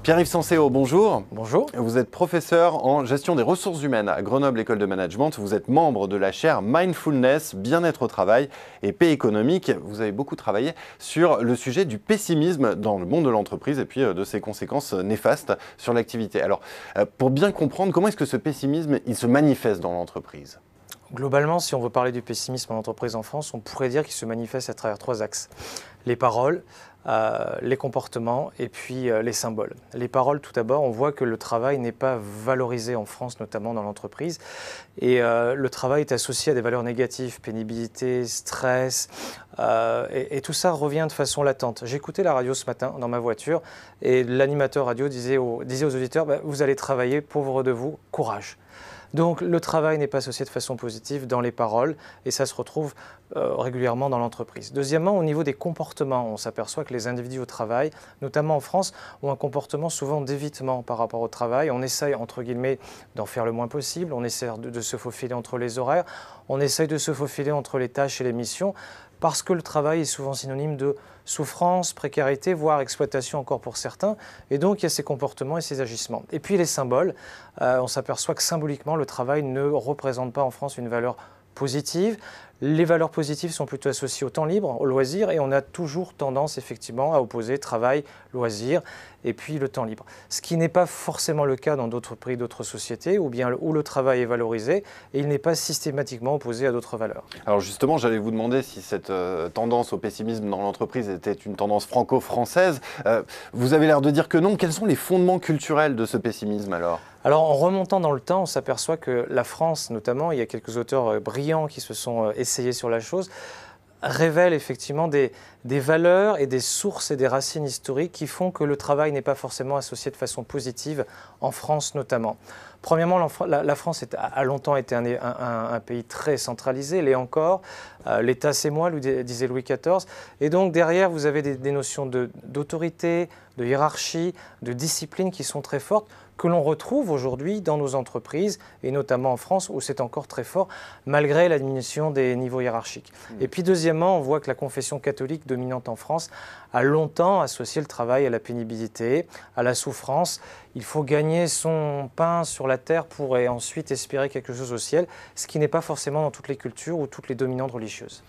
Pierre-Yves Sancéo, bonjour. Bonjour. Vous êtes professeur en gestion des ressources humaines à Grenoble École de Management. Vous êtes membre de la chaire Mindfulness, bien-être au travail et paix économique. Vous avez beaucoup travaillé sur le sujet du pessimisme dans le monde de l'entreprise et puis de ses conséquences néfastes sur l'activité. Alors, pour bien comprendre, comment est-ce que ce pessimisme il se manifeste dans l'entreprise ? Globalement, si on veut parler du pessimisme en entreprise en France, on pourrait dire qu'il se manifeste à travers trois axes. Les paroles, les comportements et puis les symboles. Les paroles, tout d'abord, on voit que le travail n'est pas valorisé en France, notamment dans l'entreprise. Et le travail est associé à des valeurs négatives, pénibilité, stress, et tout ça revient de façon latente. J'écoutais la radio ce matin dans ma voiture et l'animateur radio disait aux auditeurs, vous allez travailler, pauvre de vous, courage. Donc le travail n'est pas associé de façon positive dans les paroles et ça se retrouve régulièrement dans l'entreprise. Deuxièmement, au niveau des comportements, on s'aperçoit que les individus au travail, notamment en France, ont un comportement souvent d'évitement par rapport au travail. On essaye, entre guillemets, d'en faire le moins possible, on essaie de se faufiler entre les horaires, on essaye de se faufiler entre les tâches et les missions parce que le travail est souvent synonyme de souffrance, précarité, voire exploitation encore pour certains. Et donc, il y a ces comportements et ces agissements. Et puis, les symboles, on s'aperçoit que symboliquement, le travail ne représente pas en France une valeur positive. Les valeurs positives sont plutôt associées au temps libre, au loisir, et on a toujours tendance effectivement à opposer travail, loisir, et puis le temps libre. Ce qui n'est pas forcément le cas dans d'autres pays, d'autres sociétés, où le travail est valorisé, et il n'est pas systématiquement opposé à d'autres valeurs. Alors justement, j'allais vous demander si cette tendance au pessimisme dans l'entreprise était une tendance franco-française. Vous avez l'air de dire que non. Quels sont les fondements culturels de ce pessimisme alors ? Alors, en remontant dans le temps, on s'aperçoit que la France, notamment, il y a quelques auteurs brillants qui se sont essayés sur la chose, révèlent effectivement des valeurs et des sources et des racines historiques qui font que le travail n'est pas forcément associé de façon positive, en France notamment. Premièrement, la France a longtemps été un pays très centralisé, l'est encore. L'État, c'est moi, disait Louis XIV. Et donc, derrière, vous avez des notions d'autorité, de hiérarchie, de discipline qui sont très fortes, que l'on retrouve aujourd'hui dans nos entreprises, et notamment en France, où c'est encore très fort, malgré la diminution des niveaux hiérarchiques. Et puis deuxièmement, on voit que la confession catholique dominante en France a longtemps associé le travail à la pénibilité, à la souffrance. Il faut gagner son pain sur la terre pour ensuite espérer quelque chose au ciel, ce qui n'est pas forcément dans toutes les cultures ou toutes les dominantes religieuses.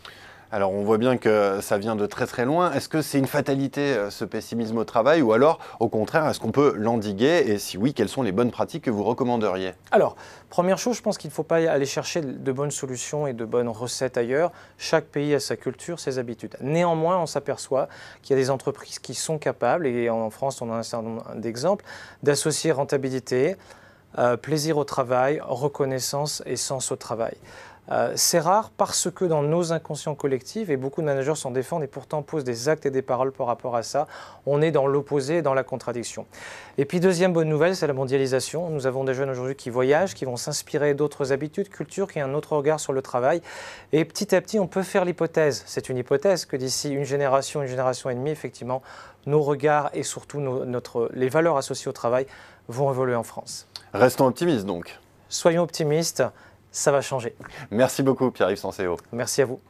Alors on voit bien que ça vient de très très loin. Est-ce que c'est une fatalité ce pessimisme au travail ou alors au contraire est-ce qu'on peut l'endiguer et si oui, quelles sont les bonnes pratiques que vous recommanderiez ? Alors, première chose, je pense qu'il ne faut pas aller chercher de bonnes solutions et de bonnes recettes ailleurs. Chaque pays a sa culture, ses habitudes. Néanmoins, on s'aperçoit qu'il y a des entreprises qui sont capables, et en France on a un certain nombre d'exemples, d'associer rentabilité, plaisir au travail, reconnaissance et sens au travail. C'est rare parce que dans nos inconscients collectifs, et beaucoup de managers s'en défendent et pourtant posent des actes et des paroles par rapport à ça, on est dans l'opposé et dans la contradiction. Et puis deuxième bonne nouvelle, c'est la mondialisation. Nous avons des jeunes aujourd'hui qui voyagent, qui vont s'inspirer d'autres habitudes, cultures, qui ont un autre regard sur le travail. Et petit à petit, on peut faire l'hypothèse, c'est une hypothèse, que d'ici une génération et demie, effectivement, nos regards et surtout les valeurs associées au travail vont évoluer en France. Restons optimistes donc. Soyons optimistes. Ça va changer. Merci beaucoup Pierre-Yves Sancéo. Merci à vous.